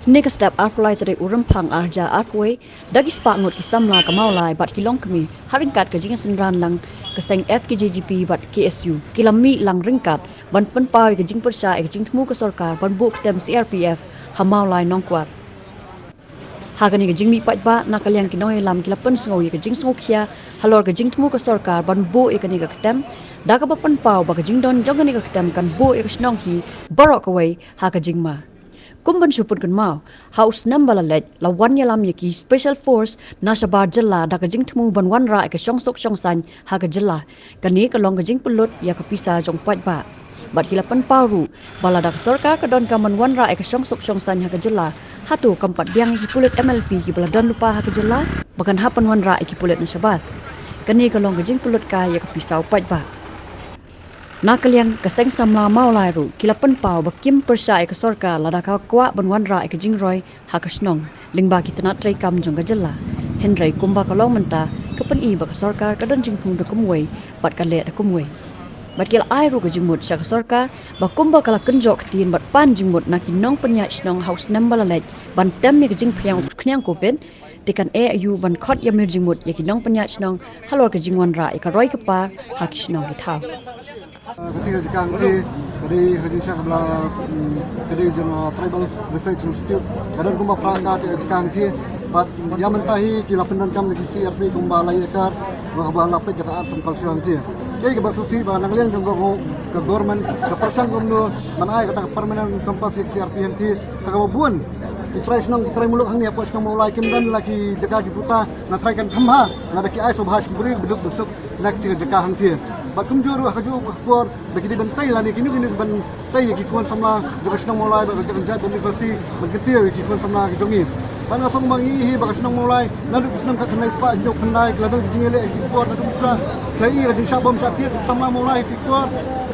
Nika step arpulai teri urampang arja arpway dagi spak ngot kisamla kamaulai bat kilong kami haringkat kajinga senran lang keseng FKJGP bat KSU kilami lang ringkat ban penpau kajing persya kajing temu ke sorkar ban buk tem CRPF hamaulai nongkwat hagani kajing mi pat ba nakaliang kinoi lam kilapan sngoi kajing sngokya halor kajing temu ke sorkar ban bu ikani ka ketem daga ba penpau ba kajing don jangani ka ketem kan bu ikasnong hi barok away ha kajing ma Kumban supun kan mau House nambala lej lawan yalam yaki Special Force nasabar jela da kajing temu ban wan ra ke syong sok syong san ha ka jela kani ka long kajing pulut ya ka pisa jong pat ba bat hilapan paru bala da sarkar ka don ka man wan ra ke syong sok syong san ha ka jela hatu kampat biang ki pulut MLP ki bala don lupa ha ka jela bakan hapan wan ra ki pulut nasabar kani ka long kajing pulut ka ya ka pisa pat ba Nakaliang kaseng samla maulai ru kilapan pau bakim persya ke sorkar lada ka kwa banwan ra ke jingroy hakasnong lingba kitna trai kam jong gajalla henry kumba kalong menta kapan i ba sorkar kadon jingpung de kumwei bat kale de kumwei bat kil ai ru ke jingmut sya sorkar ba kumba kala kenjok tin bat pan jingmut nakinong penya snong house nambala lej ban tem mi ke jing priang knyang covid tikan ayu ban khot yamir jingmut yakinong penya snong halor ke jingwan ra ka roi ka par hakisnong ki thau Ketika jika dari haji syah belah dari tribal research institute kadang kumba perangkat jika nanti yang mentahi kila pendankam di CRP kumba layakar bahwa lapik jaka arsam kalsium nanti jadi kebasusi bahwa nanglian jenggo ke government ke persang kumno manai kata permanent compulsory CRP nanti kakabuan itrai senang itrai muluk hang ni apa senang mulai kimdan lagi jaga kiputa na try kan hamha na daki ai sobhas kiburi beduk besuk nak jaga hang ti bakum juru haju kuar bagi di bentai lah ni kini bentai ki kuan samla jaga senang mulai baga jaga university begitu ki kuan samla ki jongi pan asong mangi hi baga senang mulai lalu senang ka kenai spa jok kendai ladang jingele ki kuar na dumsa kai ka jing sabam satia samla mulai ki kuar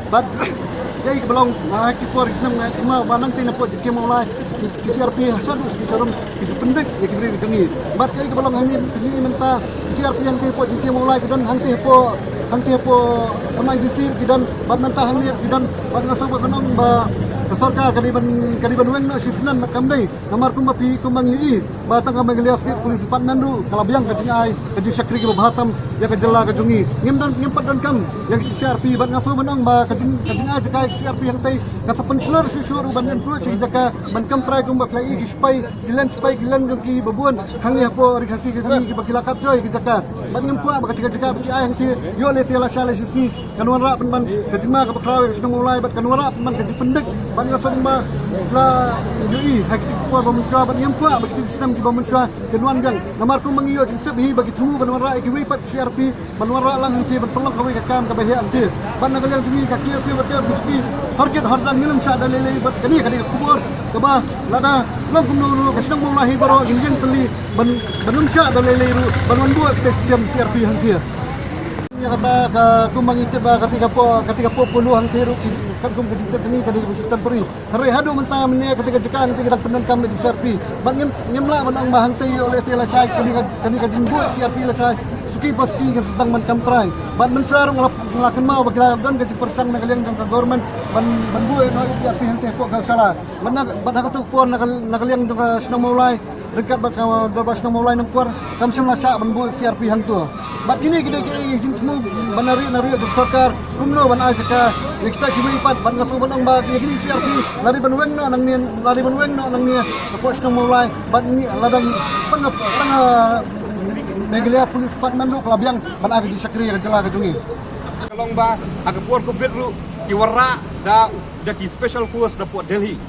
bat jadi belum nak kipor senang nak mau banang tina pot jiki mulai CRP hasad sekarang itu pendek ya kibri jengi bat jadi belum ini minta CRP yang pot jiki mulai dan hangti po amai disir dan bat mentah hangni dan bat ngasau benong ba Sarkar kadiban weng nak sisnan makam dai namar kumba pi kumbang yi batang kamang lias polis department ru kalabiang kajing ai kajing syakri ke bahatam ya kajela kajungi ngimpat dan kam yang CRP bat ngaso benang ba kajing ai jaka CRP yang tai kasa penslor syur ban pro ci jaka ban kam try kumba play gi spy gilan ki babuan hangi apo rikasi ke ki bakilakat joy ki jaka bat ngimpa ba jaka ki ai yang ti yo le tiala syale sisi kanwan ra ban kajima ka bakrawe sunung mulai bat kanwan ra ban kajing pendek ban ngasong ba la yui hakti ko ba munsha ban yampa ba kiti sistem ki ba munsha kenuan gang namar ko mangiyo jintep hi bagi tumu ban wara ki wi pat CRP ban wara lang ti ban pelong kawi ka kam ka bahi anti ban nagal tumi ka kiyo si batia biski harket hardan ngilum sha dalele bat kani kani kubur ka ba lada long kumno ka sidang mo lahi baro ginjeng teli ban banum sha dalele ru ban wan buat sistem CRP hanti ya kata ka kumbang itu ba ketika po puluhan tiru kan kum ketika ni kadi sistem peri hari hadu mentah menia ketika jekang ketika pendan kam di CRP ban nyemla menang bahang tei oleh tela sai kani ka jingbu CRP la sai ski baski ke sedang man kam try ban mensar ngelakan mau bagi dan ke persang nak kalian jangka government ban bu no CRP hang teh ko ka salah ban ka tu pon nak kalian jangka senang mulai dekat bak babas nak mulai nang kuar kam sem lasa ban bu CRP hang tu bat kini kita jingmu banari ke sarkar kumno ban ajaka kita kimi pat ban ngaso ban ang ba kini CRP lari ban weng no nang ni ko senang mulai ban ni ladang pang Megalia polis department lu kalabiang ban aga di sakri ka jela ka jungi kalong ba aga puar ko bitru ki warra da ki special force da Port Delhi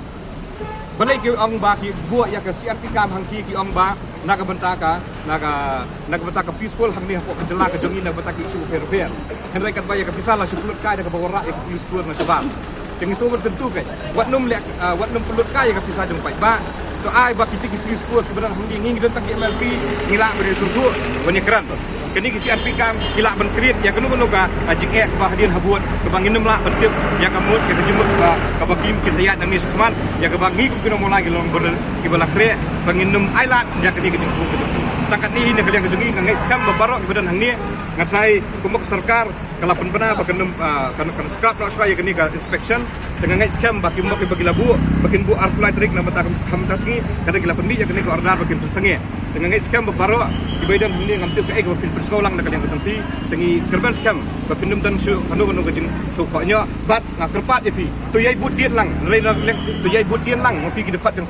balai ki ong ba ki buat ya ka CRP kam hang ki ong ba naga bentaka peaceful hang ni ko ka jela ka jungi na bentaki isu fair henry kat ba ya ka pisala sulut ka da ka warra ya ka police force na sabab tengi sober tentu kai wat num pulut ka ya ka pisah jong pai ba to ai ba kiti police force kebenaran hang ngi dan tak MLP ngila beri susu banyak keran to kini ki CRP kam ngila ban kreat ya kanu ka ajik ba hadin habuat ke banginem la bentuk ya kamut ke jemut ba ka bakim ki sayat nang ni susman ya ke bangi ku kino mulai gelong beren ki bala kre banginem ailat ya kini ke jemut takat ni ne kalian ke jungi ngai skam ba barok kebenaran hang ni ngasai kumuk sarkar kalau benar kan scrap nak saya kini ka inspection dengan ngait scam bagi labu bakin bu arpulai trik nama tak kamtasgi kada gila pendi kini ko order bakin persengi dengan ngait scam baru ibaidan ini ngamtil ke bakin persekolang nak yang ketempi tengi kerban scam bakin dan anu kajin sokanya bat nak kerpat je pi tu yai but dia lang tu yai but dia lang mafi ki depat yang